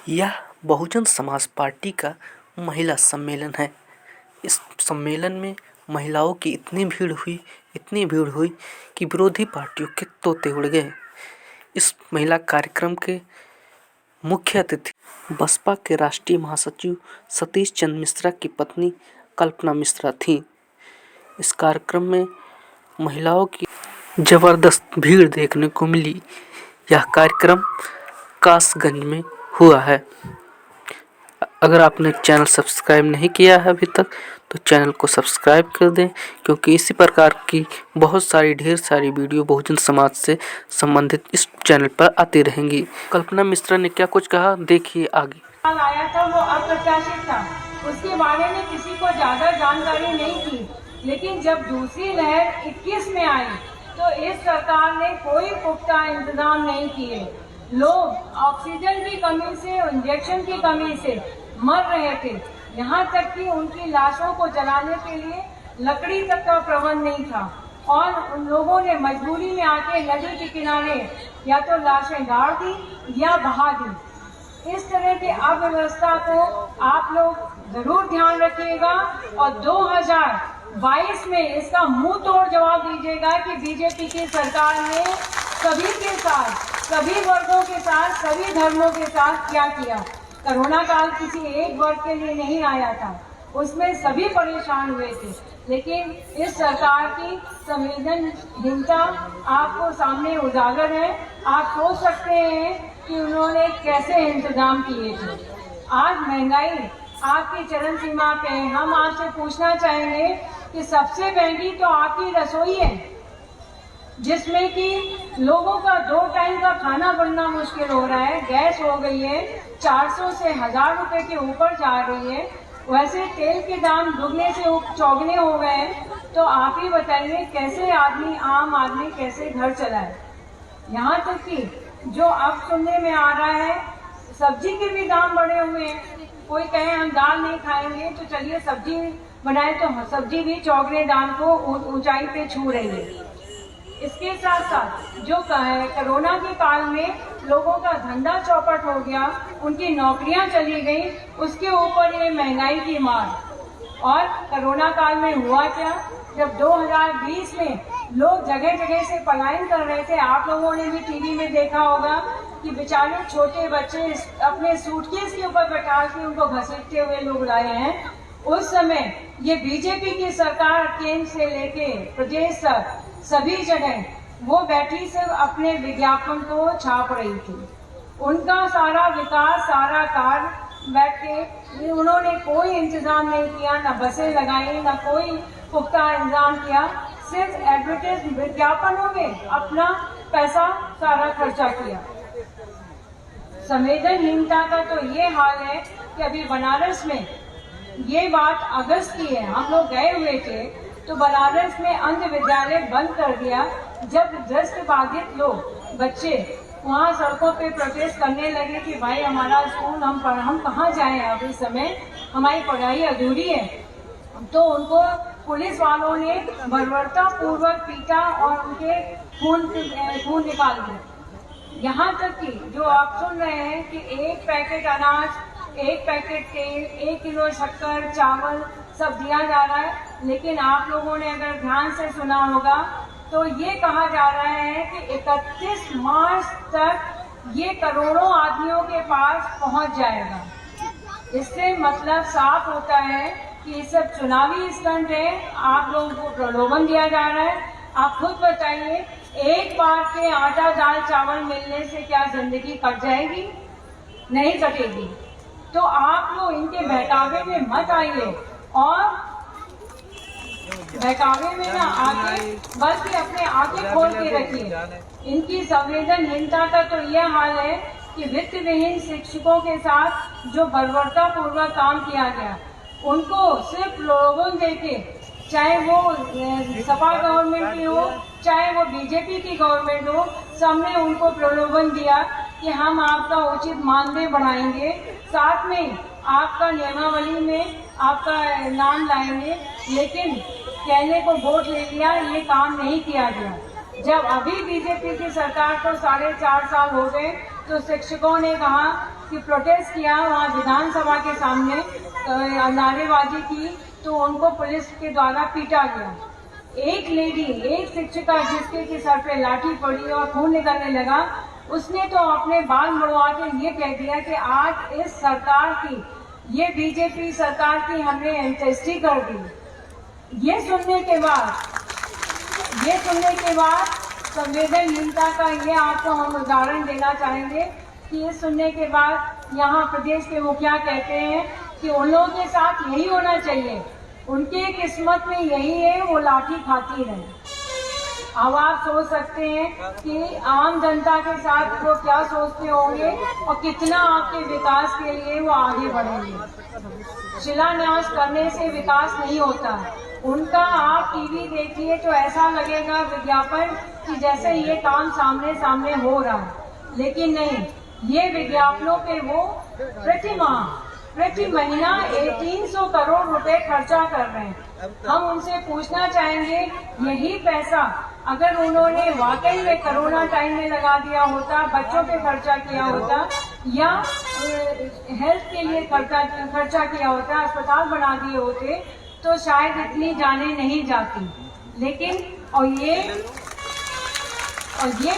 यह बहुजन समाज पार्टी का महिला सम्मेलन है। इस सम्मेलन में महिलाओं की इतनी भीड़ हुई कि विरोधी पार्टियों के तोते उड़ गए। इस महिला कार्यक्रम के मुख्य अतिथि बसपा के राष्ट्रीय महासचिव सतीश चंद्र मिश्रा की पत्नी कल्पना मिश्रा थी। इस कार्यक्रम में महिलाओं की जबरदस्त भीड़ देखने को मिली। यह कार्यक्रम कासगंज में हुआ है। अगर आपने चैनल सब्सक्राइब नहीं किया है अभी तक तो चैनल को सब्सक्राइब कर दें, क्योंकि इसी प्रकार की ढेर सारी वीडियो बहुजन समाज से संबंधित इस चैनल पर आती रहेंगी। कल्पना मिश्रा ने क्या कुछ कहा, देखिए आगे। आया था वो अप्रत्याशित था, उसके बारे में किसी को ज्यादा जानकारी नहीं थी। लेकिन जब दूसरी लहर 21 में आई तो इस सरकार ने कोई पुख्ता इंतजाम नहीं किए। लोग ऑक्सीजन की कमी से, इंजेक्शन की कमी से मर रहे थे। यहाँ तक कि उनकी लाशों को जलाने के लिए लकड़ी तक का प्रबंध नहीं था और उन लोगों ने मजबूरी में आके नदी के किनारे या तो लाशें गाड़ दी या बहा दी। इस तरह की अव्यवस्था को आप लोग जरूर ध्यान रखिएगा और 2022 में इसका मुंह तोड़ जवाब दीजिएगा कि बीजेपी की सरकार ने सभी के साथ, सभी वर्गों के साथ, सभी धर्मों के साथ क्या किया। कोरोना काल किसी एक वर्ग के लिए नहीं आया था, उसमें सभी परेशान हुए थे। लेकिन इस सरकार की संवेदनहीनता आपको सामने उजागर है। आप सोच सकते हैं कि उन्होंने कैसे इंतजाम किए थे। आज महंगाई आपकी चरम सीमा पे है। हम आपसे पूछना चाहेंगे कि सबसे महंगी तो आपकी रसोई है, जिसमें कि लोगों का 2 टाइम का खाना बनना मुश्किल हो रहा है। गैस हो गई है 400 से 1000 रुपए के ऊपर जा रही है। वैसे तेल के दाम दुगने से चौगने हो गए हैं। तो आप ही बताइए कैसे आम आदमी कैसे घर चलाए। यहाँ तक कि जो अब सुनने में आ रहा है, सब्जी के भी दाम बढ़े हुए हैं। कोई कहे हम दाल नहीं खाएंगे तो चलिए सब्जी बनाए, तो सब्जी भी चौगने दाम को ऊंचाई पे छू रही है। इसके साथ साथ जो कोरोना के काल में लोगों का धंधा चौपट हो गया, उनकी नौकरियां चली गई, उसके ऊपर ये महंगाई की मार। और कोरोना काल में हुआ क्या, जब 2020 में लोग जगह जगह से पलायन कर रहे थे। आप लोगों ने भी टीवी में देखा होगा कि बेचारे छोटे बच्चे अपने सूटकेस के ऊपर बैठा के उनको घसीटते हुए लोग लाए हैं। उस समय ये बीजेपी की सरकार केंद्र से लेके प्रदेश तक सभी जगह वो बैठी सिर्फ अपने विज्ञापन को छाप रही थी। उनका सारा विकास, सारा कार्य बैठ के उन्होंने कोई इंतजाम नहीं किया, ना बसें लगाई, ना कोई पुख्ता इंतजाम किया। सिर्फ एडवर्टाइज विज्ञापनों में अपना पैसा सारा खर्चा किया। संवेदनहीनता का तो ये हाल है कि अभी बनारस में ये बात अगस्त की है, हम लोग गए हुए थे तो बनारस में अंध विद्यालय बंद कर दिया। जब दृष्टि बाधित लोग, बच्चे वहाँ सड़कों पे प्रोटेस्ट करने लगे कि भाई हमारा स्कूल, हम कहाँ जाएं, अब इस समय हमारी पढ़ाई अधूरी है, तो उनको पुलिस वालों ने बर्बरता पूर्वक पीटा और उनके खून निकाल दिया। यहाँ तक कि जो आप सुन रहे हैं कि 1 पैकेट अनाज, 1 पैकेट तेल, 1 किलो शक्कर, चावल सब दिया जा रहा है। लेकिन आप लोगों ने अगर ध्यान से सुना होगा तो ये कहा जा रहा है कि 31 मार्च तक ये करोड़ों आदमियों के पास पहुंच जाएगा। इससे मतलब साफ होता है कि ये सब चुनावी स्टंट है, आप लोगों को प्रलोभन दिया जा रहा है। आप खुद बताइए, एक बार के आटा दाल चावल मिलने से क्या जिंदगी कट जाएगी? नहीं कटेगी। तो आप लोग इनके बहकावे में मत आइए और बहकावे में ना आके बल्कि अपने आंखें खोल के रखिए। इनकी संवेदनहीनता का तो यह हाल है कि वित्त विहीन शिक्षकों के साथ जो बर्बरता पूर्वक काम किया गया, उनको सिर्फ प्रलोभन देके, चाहे वो सपा गवर्नमेंट की हो चाहे वो बीजेपी की गवर्नमेंट हो, सबने उनको प्रलोभन दिया कि हम आपका उचित मानदेय बढ़ाएंगे, साथ में आपका नियमावली में आपका नाम लाएंगे। लेकिन कहने को वोट ले लिया, ये काम नहीं किया गया। जब अभी बीजेपी की सरकार को 4.5 साल हो गए तो शिक्षकों ने कहा कि प्रोटेस्ट किया वहाँ विधानसभा के सामने, नारेबाजी की, तो उनको पुलिस के द्वारा पीटा गया। एक लेडी, एक शिक्षिका जिसके के सर पे लाठी पड़ी और खून निकलने लगा, उसने तो अपने बाल मुड़वा के ये कह दिया कि आज इस सरकार की, ये बीजेपी सरकार की हमने एंटेस्टी कर दी। ये सुनने के बाद संवेदनहीनता का ये आपको हम उदाहरण देना चाहेंगे कि ये सुनने के बाद यहाँ प्रदेश के मुखिया कहते हैं कि उन लोगों के साथ यही होना चाहिए, उनके किस्मत में यही है, वो लाठी खाती रहे। अब आप सोच सकते हैं कि आम जनता के साथ वो क्या सोचते होंगे और कितना आपके विकास के लिए वो आगे बढ़ेंगे। शिलान्यास करने से विकास नहीं होता। उनका आप टीवी देखिए तो ऐसा लगेगा विज्ञापन कि जैसे ये काम सामने सामने हो रहा है, लेकिन नहीं, ये विज्ञापनों पे वो प्रति महीना 300 करोड़ रुपए खर्चा कर रहे हैं। हम उनसे पूछना चाहेंगे, यही पैसा अगर उन्होंने वाकई में कोरोना टाइम में लगा दिया होता, बच्चों पे खर्चा किया होता या हेल्थ के लिए खर्चा किया होता, अस्पताल बना दिए होते, तो शायद इतनी जानें नहीं जाती। लेकिन और ये